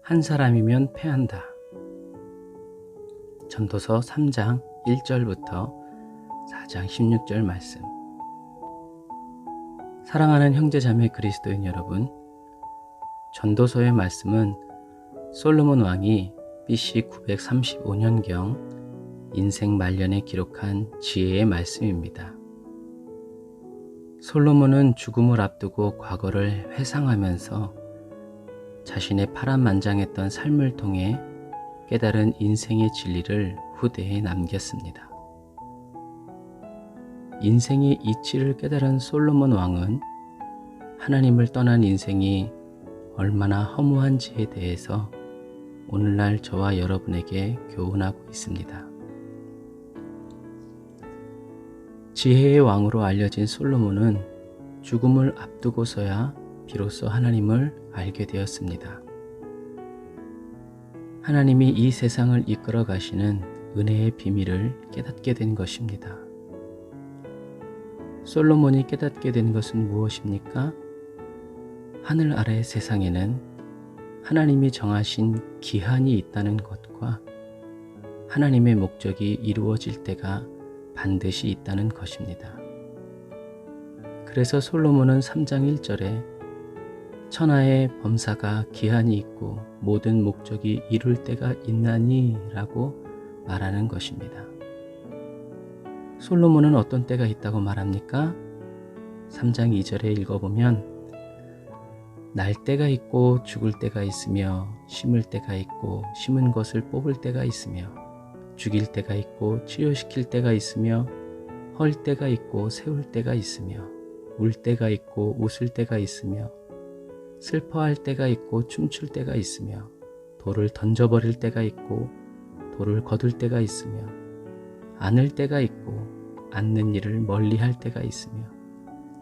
한 사람이면 패한다. 전도서 3장 1절부터 4장 16절 말씀. 사랑하는 형제자매 그리스도인 여러분, 전도서의 말씀은 솔로몬 왕이 BC 935년경 인생 말년에 기록한 지혜의 말씀입니다. 솔로몬은 죽음을 앞두고 과거를 회상하면서 자신의 파란만장했던 삶을 통해 깨달은 인생의 진리를 후대에 남겼습니다. 인생의 이치를 깨달은 솔로몬 왕은 하나님을 떠난 인생이 얼마나 허무한지에 대해서 오늘날 저와 여러분에게 교훈하고 있습니다. 지혜의 왕으로 알려진 솔로몬은 죽음을 앞두고서야 비로소 하나님을 알게 되었습니다. 하나님이 이 세상을 이끌어 가시는 은혜의 비밀을 깨닫게 된 것입니다. 솔로몬이 깨닫게 된 것은 무엇입니까? 하늘 아래 세상에는 하나님이 정하신 기한이 있다는 것과 하나님의 목적이 이루어질 때가 반드시 있다는 것입니다. 그래서 솔로몬은 3장 1절에 천하의 범사가 기한이 있고 모든 목적이 이룰 때가 있나니 라고 말하는 것입니다. 솔로몬은 어떤 때가 있다고 말합니까? 3장 2절에 읽어보면 날 때가 있고 죽을 때가 있으며 심을 때가 있고 심은 것을 뽑을 때가 있으며 죽일 때가 있고 치료시킬 때가 있으며 헐 때가 있고 세울 때가 있으며 울 때가 있고 웃을 때가 있으며 슬퍼할 때가 있고 춤출 때가 있으며 돌을 던져버릴 때가 있고 돌을 거둘 때가 있으며 안을 때가 있고 앉는 일을 멀리할 때가 있으며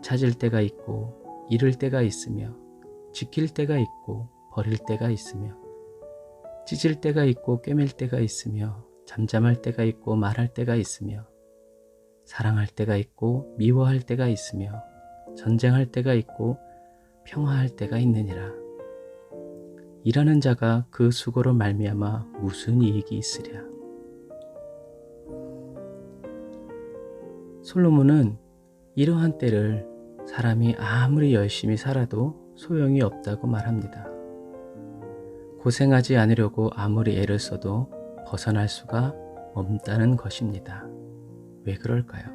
찾을 때가 있고 잃을 때가 있으며 지킬 때가 있고 버릴 때가 있으며 찢을 때가 있고 꿰맬 때가 있으며 잠잠할 때가 있고 말할 때가 있으며 사랑할 때가 있고 미워할 때가 있으며 전쟁할 때가 있고 평화할 때가 있느니라. 일하는 자가 그 수고로 말미암아 무슨 이익이 있으랴. 솔로몬은 이러한 때를 사람이 아무리 열심히 살아도 소용이 없다고 말합니다. 고생하지 않으려고 아무리 애를 써도 벗어날 수가 없다는 것입니다. 왜 그럴까요?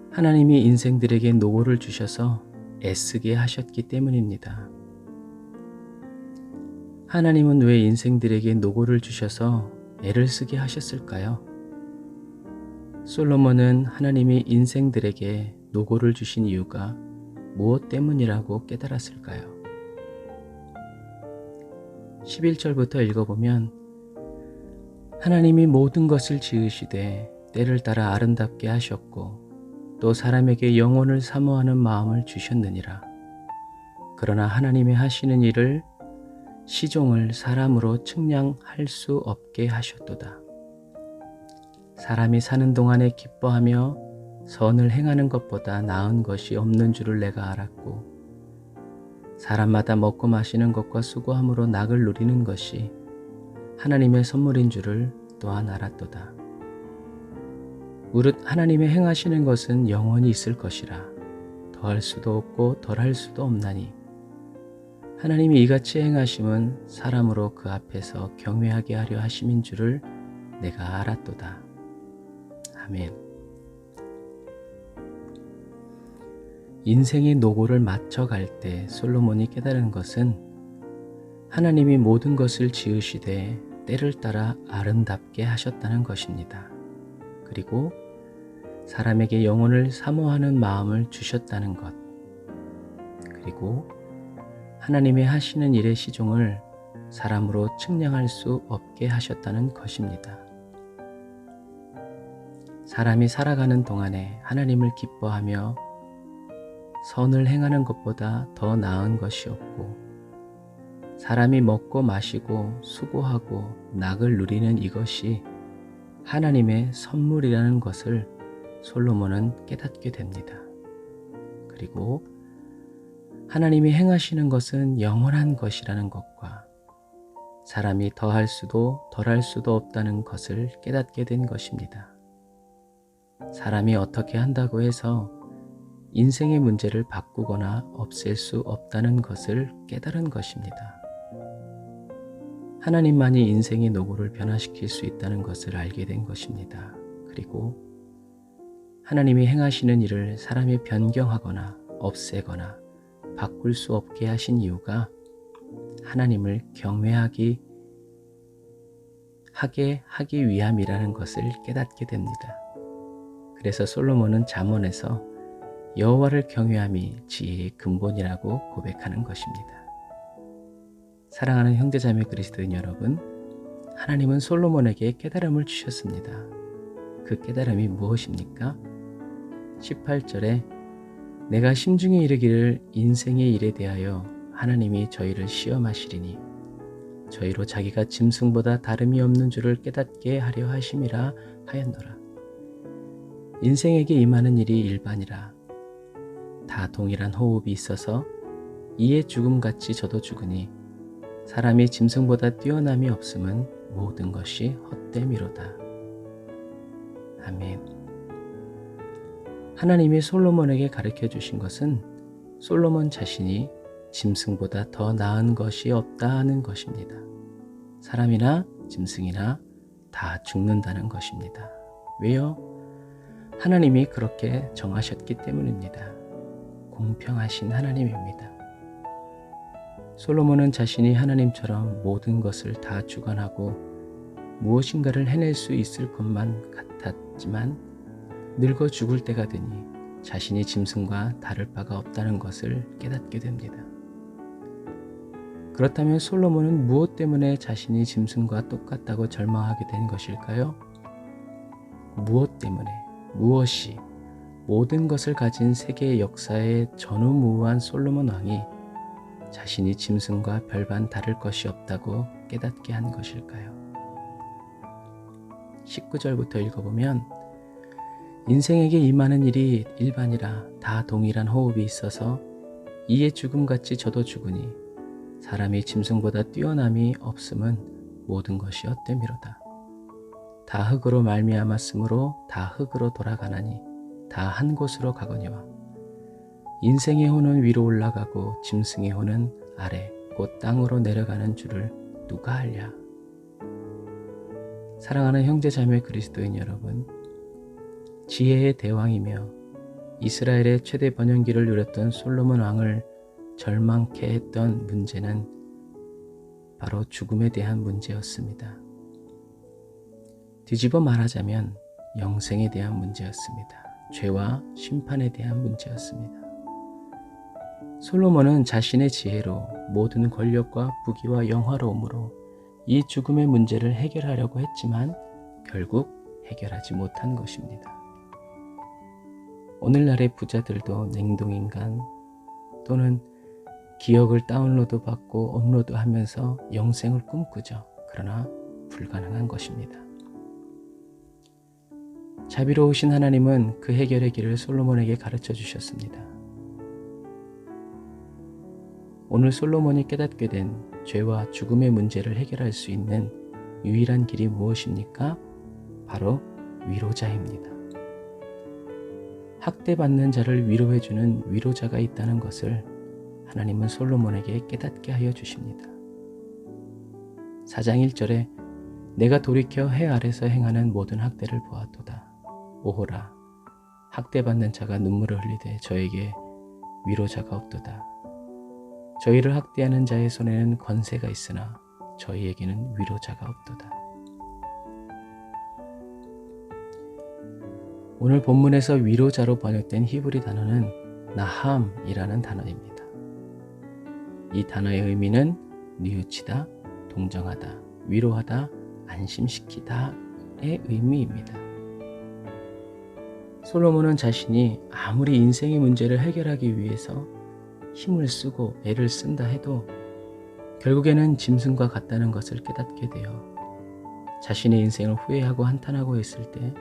하나님이 인생들에게 노고를 주셔서 애쓰게 하셨기 때문입니다. 하나님은 왜 인생들에게 노고를 주셔서 애를 쓰게 하셨을까요? 솔로몬은 하나님이 인생들에게 노고를 주신 이유가 무엇 때문이라고 깨달았을까요? 11절부터 읽어보면 하나님이 모든 것을 지으시되 때를 따라 아름답게 하셨고 또 사람에게 영혼을 사모하는 마음을 주셨느니라. 그러나 하나님이 하시는 일을 시종을 사람으로 측량할 수 없게 하셨도다. 사람이 사는 동안에 기뻐하며 선을 행하는 것보다 나은 것이 없는 줄을 내가 알았고 사람마다 먹고 마시는 것과 수고함으로 낙을 누리는 것이 하나님의 선물인 줄을 또한 알았도다. 무릇 하나님의 행하시는 것은 영원히 있을 것이라 더할 수도 없고 덜할 수도 없나니 하나님이 이같이 행하심은 사람으로 그 앞에서 경외하게 하려 하심인 줄을 내가 알았도다. 아멘. 인생의 노고를 맞춰갈 때 솔로몬이 깨달은 것은 하나님이 모든 것을 지으시되 때를 따라 아름답게 하셨다는 것입니다. 그리고 사람에게 영혼을 사모하는 마음을 주셨다는 것, 그리고 하나님이 하시는 일의 시종을 사람으로 측량할 수 없게 하셨다는 것입니다. 사람이 살아가는 동안에 하나님을 기뻐하며 선을 행하는 것보다 더 나은 것이 없고 사람이 먹고 마시고 수고하고 낙을 누리는 이것이 하나님의 선물이라는 것을 솔로몬은 깨닫게 됩니다. 그리고 하나님이 행하시는 것은 영원한 것이라는 것과 사람이 더할 수도 덜할 수도 없다는 것을 깨닫게 된 것입니다. 사람이 어떻게 한다고 해서 인생의 문제를 바꾸거나 없앨 수 없다는 것을 깨달은 것입니다. 하나님만이 인생의 노고를 변화시킬 수 있다는 것을 알게 된 것입니다. 그리고 하나님이 행하시는 일을 사람이 변경하거나 없애거나 바꿀 수 없게 하신 이유가 하나님을 경외하기 위함이라는 것을 깨닫게 됩니다. 그래서 솔로몬은 잠언에서 여호와를 경외함이 지혜의 근본이라고 고백하는 것입니다. 사랑하는 형제자매 그리스도인 여러분, 하나님은 솔로몬에게 깨달음을 주셨습니다. 그 깨달음이 무엇입니까? 18절에 내가 심중에 이르기를 인생의 일에 대하여 하나님이 저희를 시험하시리니 저희로 자기가 짐승보다 다름이 없는 줄을 깨닫게 하려 하심이라 하였노라. 인생에게 임하는 일이 일반이라 다 동일한 호흡이 있어서 이에 죽음같이 저도 죽으니 사람이 짐승보다 뛰어남이 없음은 모든 것이 헛됨이로다. 아멘. 하나님이 솔로몬에게 가르쳐 주신 것은 솔로몬 자신이 짐승보다 더 나은 것이 없다 하는 것입니다. 사람이나 짐승이나 다 죽는다는 것입니다. 왜요? 하나님이 그렇게 정하셨기 때문입니다. 공평하신 하나님입니다. 솔로몬은 자신이 하나님처럼 모든 것을 다 주관하고 무엇인가를 해낼 수 있을 것만 같았지만 늙어 죽을 때가 되니 자신이 짐승과 다를 바가 없다는 것을 깨닫게 됩니다. 그렇다면 솔로몬은 무엇 때문에 자신이 짐승과 똑같다고 절망하게 된 것일까요? 무엇 때문에, 무엇이 모든 것을 가진 세계의 역사에 전후무후한 솔로몬 왕이 자신이 짐승과 별반 다를 것이 없다고 깨닫게 한 것일까요? 19절부터 읽어보면 인생에게 임하는 일이 일반이라 다 동일한 호흡이 있어서 이에 죽음같이 저도 죽으니 사람이 짐승보다 뛰어남이 없음은 모든 것이 헛됨이로다. 다 흙으로 말미암았으므로 다 흙으로 돌아가나니 다 한 곳으로 가거니와 인생의 혼은 위로 올라가고 짐승의 혼은 아래 곧 땅으로 내려가는 줄을 누가 알랴. 사랑하는 형제자매 그리스도인 여러분, 지혜의 대왕이며 이스라엘의 최대 번영기를 누렸던 솔로몬 왕을 절망케 했던 문제는 바로 죽음에 대한 문제였습니다. 뒤집어 말하자면 영생에 대한 문제였습니다. 죄와 심판에 대한 문제였습니다. 솔로몬은 자신의 지혜로 모든 권력과 부귀와 영화로움으로 이 죽음의 문제를 해결하려고 했지만 결국 해결하지 못한 것입니다. 오늘날의 부자들도 냉동인간 또는 기억을 다운로드 받고 업로드하면서 영생을 꿈꾸죠. 그러나 불가능한 것입니다. 자비로우신 하나님은 그 해결의 길을 솔로몬에게 가르쳐 주셨습니다. 오늘 솔로몬이 깨닫게 된 죄와 죽음의 문제를 해결할 수 있는 유일한 길이 무엇입니까? 바로 위로자입니다. 학대받는 자를 위로해주는 위로자가 있다는 것을 하나님은 솔로몬에게 깨닫게 하여 주십니다. 4장 1절에 내가 돌이켜 해 아래서 행하는 모든 학대를 보았도다. 오호라, 학대받는 자가 눈물을 흘리되 저에게 위로자가 없도다. 저희를 학대하는 자의 손에는 권세가 있으나 저희에게는 위로자가 없도다. 오늘 본문에서 위로자로 번역된 히브리 단어는 나함이라는 단어입니다. 이 단어의 의미는 뉘우치다, 동정하다, 위로하다, 안심시키다의 의미입니다. 솔로몬은 자신이 아무리 인생의 문제를 해결하기 위해서 힘을 쓰고 애를 쓴다 해도 결국에는 짐승과 같다는 것을 깨닫게 되어 자신의 인생을 후회하고 한탄하고 있을 때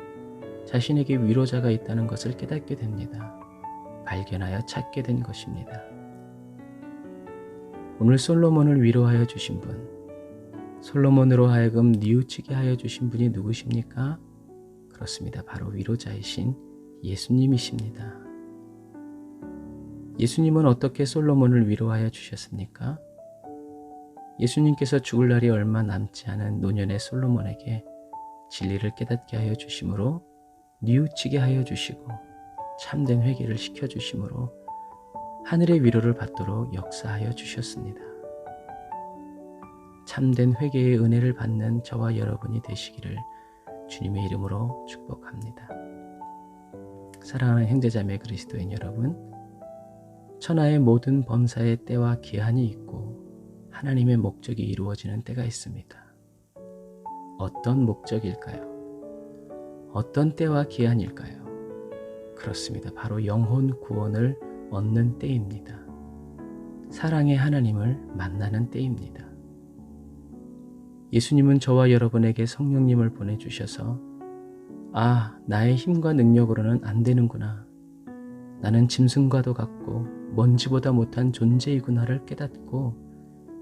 자신에게 위로자가 있다는 것을 깨닫게 됩니다. 발견하여 찾게 된 것입니다. 오늘 솔로몬을 위로하여 주신 분, 솔로몬으로 하여금 뉘우치게 하여 주신 분이 누구십니까? 그렇습니다. 바로 위로자이신 예수님이십니다. 예수님은 어떻게 솔로몬을 위로하여 주셨습니까? 예수님께서 죽을 날이 얼마 남지 않은 노년의 솔로몬에게 진리를 깨닫게 하여 주심으로 뉘우치게 하여 주시고 참된 회개를 시켜주심으로 하늘의 위로를 받도록 역사하여 주셨습니다. 참된 회개의 은혜를 받는 저와 여러분이 되시기를 주님의 이름으로 축복합니다. 사랑하는 형제자매 그리스도인 여러분, 천하의 모든 범사의 때와 기한이 있고 하나님의 목적이 이루어지는 때가 있습니다. 어떤 목적일까요? 어떤 때와 기한일까요? 그렇습니다. 바로 영혼 구원을 얻는 때입니다. 사랑의 하나님을 만나는 때입니다. 예수님은 저와 여러분에게 성령님을 보내주셔서 나의 힘과 능력으로는 안 되는구나. 나는 짐승과도 같고 먼지보다 못한 존재이구나를 깨닫고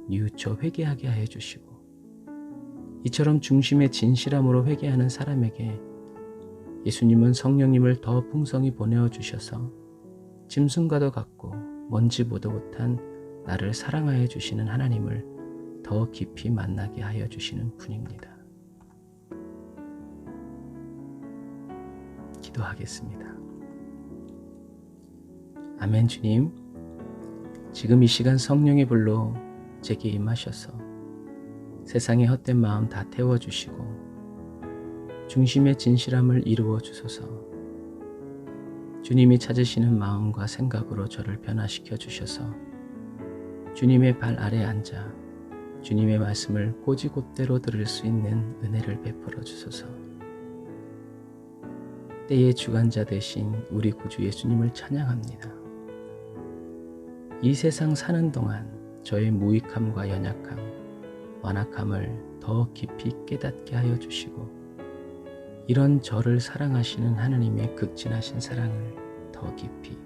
뉘우쳐 회개하게 하여 주시고 이처럼 중심의 진실함으로 회개하는 사람에게 예수님은 성령님을 더 풍성히 보내어 주셔서 짐승과도 같고 먼지보다 못한 나를 사랑하여 주시는 하나님을 더 깊이 만나게 하여 주시는 분입니다. 기도하겠습니다. 아멘. 주님, 지금 이 시간 성령의 불로 제게 임하셔서 세상의 헛된 마음 다 태워주시고 중심의 진실함을 이루어 주소서. 주님이 찾으시는 마음과 생각으로 저를 변화시켜 주셔서 주님의 발 아래 앉아 주님의 말씀을 곧이곧대로 들을 수 있는 은혜를 베풀어 주소서. 때의 주관자 되신 우리 구주 예수님을 찬양합니다. 이 세상 사는 동안 저의 무익함과 연약함, 완악함을 더 깊이 깨닫게 하여 주시고 이런 저를 사랑하시는 하나님의 극진하신 사랑을 더 깊이,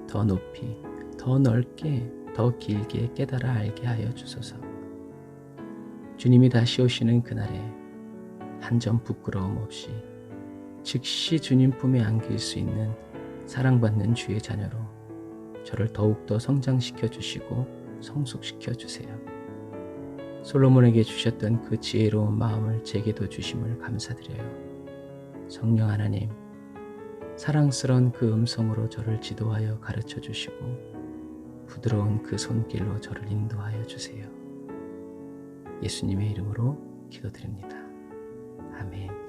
더 높이, 더 넓게, 더 길게 깨달아 알게 하여 주소서. 주님이 다시 오시는 그날에 한 점 부끄러움 없이 즉시 주님 품에 안길 수 있는 사랑받는 주의 자녀로 저를 더욱더 성장시켜 주시고 성숙시켜 주세요. 솔로몬에게 주셨던 그 지혜로운 마음을 제게도 주심을 감사드려요. 성령 하나님, 사랑스러운 그 음성으로 저를 지도하여 가르쳐 주시고 부드러운 그 손길로 저를 인도하여 주세요. 예수님의 이름으로 기도드립니다. 아멘.